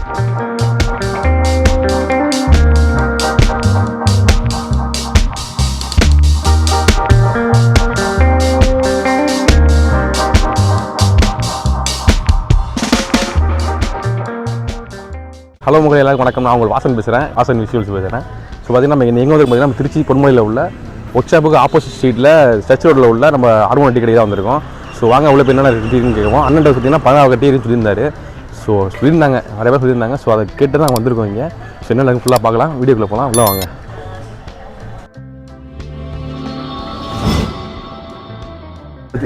Hello மக்கள் எல்லாருக்கும் வணக்கம். நான் உங்கள் வாசன் பேசுகிறேன், வாசன் விஷுவல்ஸ் பேசுகிறேன். ஸோ பார்த்திங்கன்னா நம்ம எங்கே வந்து பார்த்திங்கன்னா நம்ம திருச்சி பொன்மலையில் உள்ள ஒர்க் ஷாப்புக்கு ஆப்போசிட் ஸ்ட்ரீட்டில் சர்ச் ரோட்டில் உள்ள நம்ம ஆர்மோன் டீ கடை தான் வந்திருக்கோம். ஸோ வாங்க உள்ள போய் என்னென்ன இருக்குன்னு கேட்கும். அண்ணன் பார்த்திங்கன்னா 16 டீ சொல்லியிருந்தாரு. ஸோ சொல்லியிருந்தாங்க, நிறைய பேர் சொல்லியிருந்தாங்க. ஸோ அதை கேட்டு தான் வந்திருக்கோம் இங்கே. ஸோ என்ன ஃபுல்லாக பார்க்கலாம், வீடியோக்குள்ளே போகலாம், உள்ள வாங்க.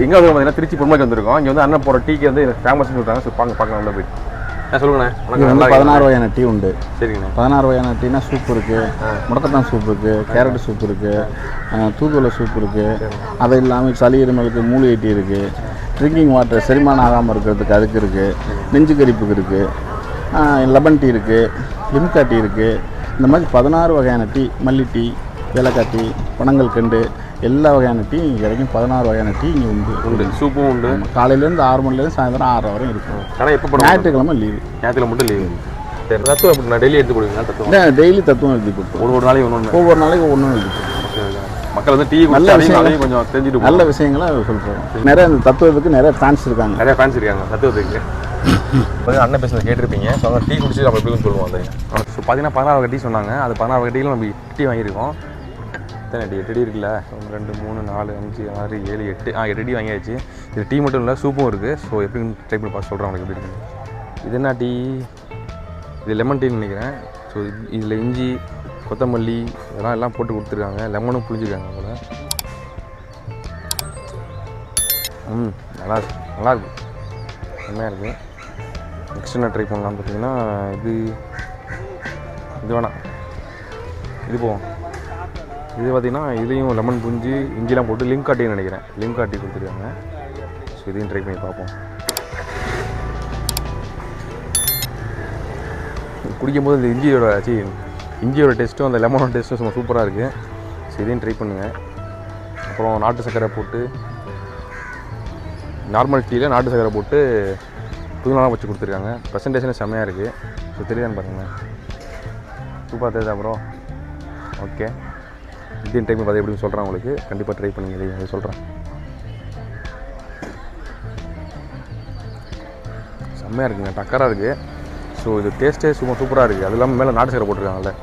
எங்கே வந்து பார்த்தீங்கன்னா திருச்சி பொன்மலைக்கு வந்திருக்கோம். இங்கே வந்து அண்ணன் போகிற டீக்கு வந்து ஃபேமஸ்ன்னு சொல்கிறாங்க. ஸோ பார்க்கலாம் உள்ள போயிட்டு. சொல்லுங்கண்ணே. 16 வகையான டீ உண்டு. சரிங்கண்ணா. 16 வகையான டீனா சூப் இருக்குது, முடக்கத்தான் சூப் இருக்குது, கேரட் சூப் இருக்குது, தூதுவளை சூப் இருக்குது. அது இல்லாமல் சளி இருமலுக்கு மூலிகை டீ இருக்குது, ட்ரிங்கிங் வாட்டர் செரிமானம் ஆகாமல் இருக்கிறதுக்கு அதுக்கு இருக்குது, நெஞ்சு கரிப்புக்கு இருக்குது, லெமன் டீ இருக்குது, லிம்கா டீ இருக்குது. இந்த மாதிரி 16 வகையான டீ, மல்லி டீ, ஏலக்காய் டீ, பனங்கள் கண்டு எல்லா வகையான டீ இங்கே கிடைக்கும். 16 வகையான டீ இங்கே உண்டு. சூப்பும் உண்டு. காலையிலேருந்து 6 மணிலேருந்து சாயந்தரம் 6 வரையும் இருக்கும். ஆனால் எப்போ ஞாயிற்றுக்கிழமை லீவு. ஞாயிற்றுக்கிழமை மட்டும் லீவு. சரி, தத்துவம் அப்படி நான் டெய்லி எடுத்து கொடுங்க. தத்துவம் டெய்லி தத்துவம் எழுதி கொடுப்போம். ஒவ்வொரு நாளைக்கு ஒவ்வொரு நாளைக்கு ஒன்றும் எழுதி கொடுப்போம். மக்கள் வந்து டீ நல்ல விஷயங்களையும் கொஞ்சம் தெரிஞ்சுட்டு நல்ல விஷயங்களை சொல்கிறோம். நிறைய அந்த தத்துவத்துக்கு நிறைய ஃபேன்ஸ் இருக்காங்க. நிறைய ஃபேன்ஸ் இருக்காங்க தத்துவத்துக்கு. இப்போ அண்ணன் பேசுறது கேட்டிருப்பீங்க. ஸோ அவங்க டீ குடிச்சு நம்ம எப்படின்னு சொல்லுவோம். அந்த ஸோ பார்த்தீங்கன்னா 16 வகை டீ சொன்னாங்க. அது 16 வகை டீயில் நம்ம டீ வாங்கியிருக்கோம். எத்தனை டீ? 8 டீ இருக்குல்ல. 1 2 3 4 5 6 7 8 8 டீ வாங்கியாச்சு. இது டீ மட்டும் இல்லை, சூப்பும் இருக்குது. ஸோ எப்படின்னு ட்ரை பண்ணி பார்த்து சொல்கிறேன் உங்களுக்கு எப்படி இருக்குது. இது என்ன டீ? இது லெமன் டீன்னு நினைக்கிறேன். ஸோ இதில் இஞ்சி, கொத்தமல்லி இதெல்லாம் போட்டு கொடுத்துருக்காங்க. லெமனும் புளிஞ்சிருக்காங்க போல். நல்லாயிருக்கு, செம்மையாக இருக்குது. நெக்ஸ்ட் என்ன ட்ரை பண்ணலான்னு பார்த்தீங்கன்னா இது வேணாம், இது போவோம். இது பார்த்திங்கன்னா இதுலேயும் லெமன் புஞ்சி இஞ்சிலாம் போட்டு லிம்கா டீன்னு நினைக்கிறேன். லிம்கா டீ கொடுத்துருக்காங்க. ஸோ இதையும் ட்ரை பண்ணி பார்ப்போம். குடிக்கும்போது இந்த இஞ்சியோட டேஸ்ட்டும் அந்த லெமனோட டேஸ்ட்டும் சும்மா சூப்பராக இருக்குது. ஸோ இதையும் ட்ரை பண்ணுங்கள். அப்புறம் நாட்டு சர்க்கரை போட்டு, நார்மல் டீயில் நாட்டு சர்க்கரை போட்டு புதுநாளாக வச்சு கொடுத்துருக்காங்க. ப்ரெசன்டேஷனே செம்மையாக இருக்குது. ஸோ தெரியுதான்னு பாருங்கள், சூப்பராக தெரியுதா அப்புறம். ஓகே, இதையும் டைம் பார்த்து எப்படின்னு சொல்கிறேன் உங்களுக்கு. கண்டிப்பாக ட்ரை பண்ணுங்க. இதையும் சொல்கிறேன். செம்மையாக இருக்குங்க, டக்கராக இருக்குது. ஸோ இது டேஸ்ட்டே சூப்பராக இருக்குது. அது இல்லாமல் மேலே நாட்டு சக்கரை போட்டிருக்காங்கல்ல,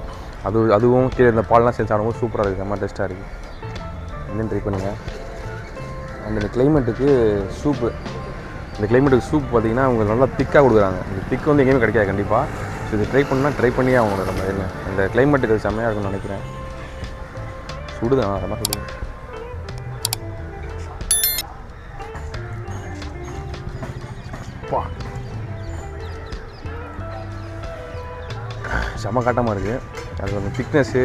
அதுவும் கீழே இந்த பால்லாம் சேர்த்து சாப்பிடும்போது சூப்பராக இருக்குது. செம்ம டேஸ்ட்டாக இருக்குது. இதையும் ட்ரை பண்ணுங்கள். அந்த கிளைமேட்டுக்கு சூப்பு, இந்த கிளைமேட்டுக்கு சூப் பார்த்திங்கன்னா அவங்க நல்லா திக்காக கொடுக்குறாங்க. இந்த திக்கு வந்து எங்கேயுமே கிடைக்காது கண்டிப்பாக. ஸோ இது ட்ரை பண்ணியே அவங்க நம்ம என்ன இந்த கிளைமேட்டுக்கு அது செம்மையாக இருக்குன்னு நினைக்கிறேன். சுடுதான், அதெல்லாம் சுடுது. செம்ம காட்டமாக இருக்குது. அது அந்த திக்னஸ்ஸு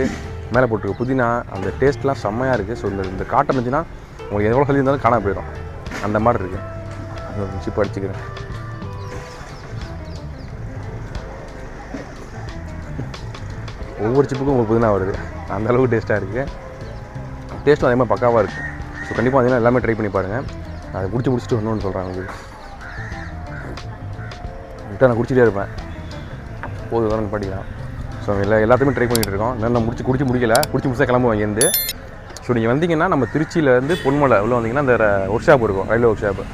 மேலே போட்டிருக்கு புதினா, அந்த டேஸ்ட்லாம் செம்மையாக இருக்குது. ஸோ இந்த காட்டம் இருந்துச்சுன்னா உங்களுக்கு எவ்வளோ சொல்லி இருந்தாலும் காணாமல் போயிடும். அந்த மாதிரி இருக்குது. அது ஒரு சிப்பு அடிச்சுக்கிறேன். ஒவ்வொரு சிப்புக்கும் உங்களுக்கு புதினா வருது. அந்தளவுக்கு டேஸ்ட்டாக இருக்குது. டேஸ்ட்டும் அதே மாதிரி பக்காவாக இருக்குது. ஸோ கண்டிப்பாக பார்த்தீங்கன்னா எல்லாமே ட்ரை பண்ணி பாருங்கள். அதை முடிச்சுட்டு வரணும்னு சொல்கிறேன் உங்களுக்கு. நான் குடிச்சிட்டே இருப்பேன், போது வரணும் படிக்கலாம். ஸோ எல்லாத்தையுமே ட்ரை பண்ணிகிட்டு இருக்கோம். நான் குடிச்சு முடிச்சா கிளம்புவோம் இங்கேருந்து. ஸோ நீங்கள் வந்தீங்கன்னா நம்ம திருச்சியிலேருந்து பொன்மலை உள்ள வந்தீங்கன்னா அந்த ஒர்க் ஷாப் இருக்கும், ரயில்வே ஒர்க் ஷாப்பு.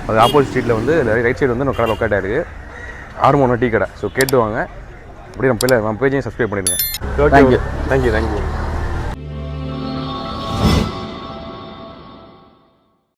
அது ஆப்போசிட் ஸ்ட்ரீட்டில் வந்து ரைட் சைடு வந்து நம்ம கடை லொக்கேட் ஆகிருக்கு. ஆர்மோன் டீ கடை. ஸோ கேட்டு வாங்க. அப்படியே நம்ம பேஜையும் சப்ஸ்கிரைப் பண்ணிடுங்க. தேங்க்யூ. தேங்க்யூ.